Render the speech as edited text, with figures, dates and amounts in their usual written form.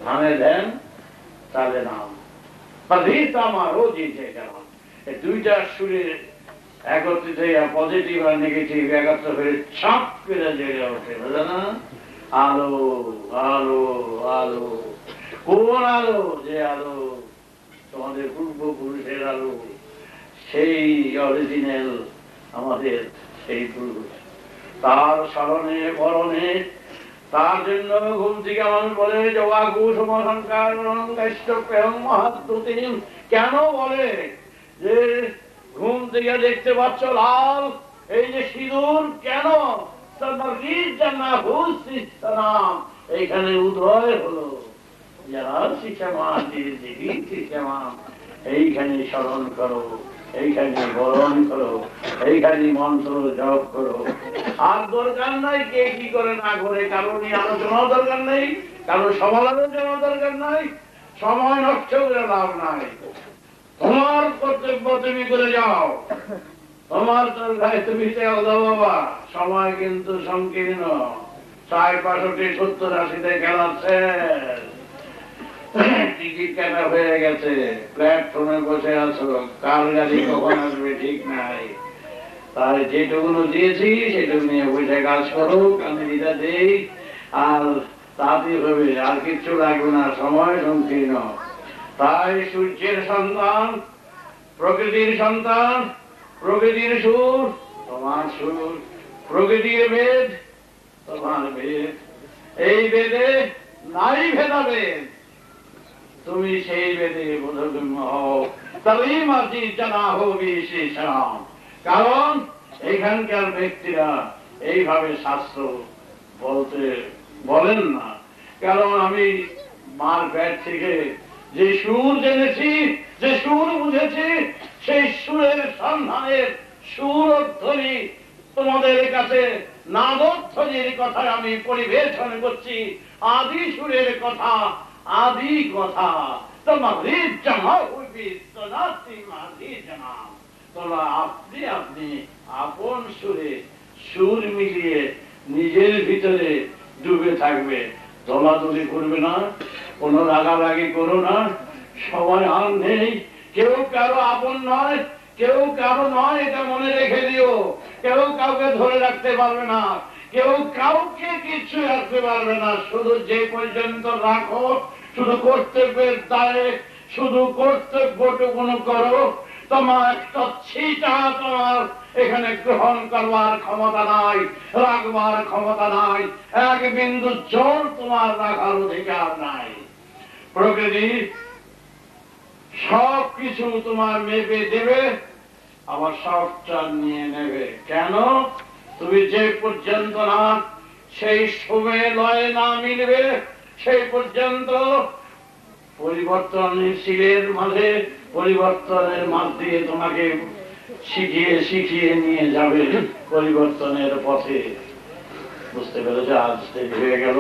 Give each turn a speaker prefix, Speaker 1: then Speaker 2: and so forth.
Speaker 1: ধানে ধ্যান তালে নাম আমারও দিয়েছে কেমন এই দুইটা সুরের একত্রিত পজিটিভ আর নেগেটিভ একত্র হয়ে ছাপ করে জেগে ওঠে বুঝলে না? আলো আলো আলো, কোন আলো? যে আলো তোমাদের পূর্বপুরুষের আলো, সেই অরিজিনাল আমাদের সেই পুরুষ, তার স্মরণে বরণে। তার জন্য ঘুম থেকে মানুষ বলে কেন বলে যে ঘুম থেকে দেখতে পাচ্ছ লাল এই যে সিঁদুর, কেন? এইখানে উদয় হলো যারা শিক্ষামান শিক্ষামান, এইখানে স্মরণ করো, এইখানে বরণ করো, এইখানে মন্ত্র জপ করো। আর দরকার নাই কে কি করে না করে, কারো নিয়ে আলোচনাও দরকার নেই, কারো সমালোচনা দরকার নাই, সময় নষ্ট করে লাভ নাই। তোমার কর্তব্য তুমি করে যাও, তোমার দরকার তুমি দাও বাবা। সময় কিন্তু সংকীর্ণ, ৬৫, ৭০, ৮০ খেলা শেষ, টিকিট কাটা হয়ে গেছে, প্ল্যাটফর্মে বসে আছো, কার গাড়ি কখন আসবে ঠিক নাই। তাই যেটুকুনো দিয়েছি সেটুকু নিয়ে বসে কাজ করো, কানে দিদা দেই, আর তাতে হবে, আর কিচ্ছু লাগবে না, সময় সংকীর্ণ। তাই সূর্যের সন্তান, প্রকৃতির সন্তান, প্রকৃতির সুর তোমার সুর, প্রকৃতির বেদ তোমার বেদ, এই বেদে নাই ভেদাভেদ, তুমি সেই বেদে বোধগম্য হও, তবেই মাঝি জানা হবে শেষাম। কারণ এখানকার ব্যক্তিরা এইভাবে শাস্ত্র বলতে বলেন না। কারণ আমি মার পেট থেকে যে সুর জেনেছি, যে সুর বুঝেছি, সেই সুরের সন্ধানের সুরধ্বনি তোমাদের কাছে নাদধ্বনির কথা আমি পরিবেশন করছি। আদি সুরের কথা, আদি কথা তোমরা আপনি আপনি আপন সুরে সুর মিলিয়ে নিজের ভিতরে ডুবে থাকবে, দলাদলি করবে না, কোনো রাগারাগি করো না। সবাই আর নেই, কেউ কারো আপন নয়, কেউ কারো নয়, এটা মনে রেখে দিও। কেউ কাউকে ধরে রাখতে পারবে না, কেউ কাউকে কিছু রাখতে পারবে না। শুধু যে পর্যন্ত রাখো, শুধু কর্তব্যের দায়ে শুধু কর্তব্যটুকুনো করো। তোমার ছিটা তোমার এখানে গ্রহণ করবার ক্ষমতা নাই, রাখবার ক্ষমতা নাই, এক বিন্দু জল তোমার রাখার অধিকার নাই। প্রকৃতি সব কিছু তোমার মেপে দেবে, আবার সবটা নিয়ে নেবে। কেন? তুমি যে পর্যন্ত না সেই সময়ে লয়ে না মিলবে, সেই পর্যন্ত পরিবর্তনশীলের মাঝে পরিবর্তনের মাঝে তোমাকে শিখিয়ে শিখিয়ে নিয়ে যাবে পরিবর্তনের পথে। বুঝতে পেরেছ? আজ দেরি হয়ে গেল।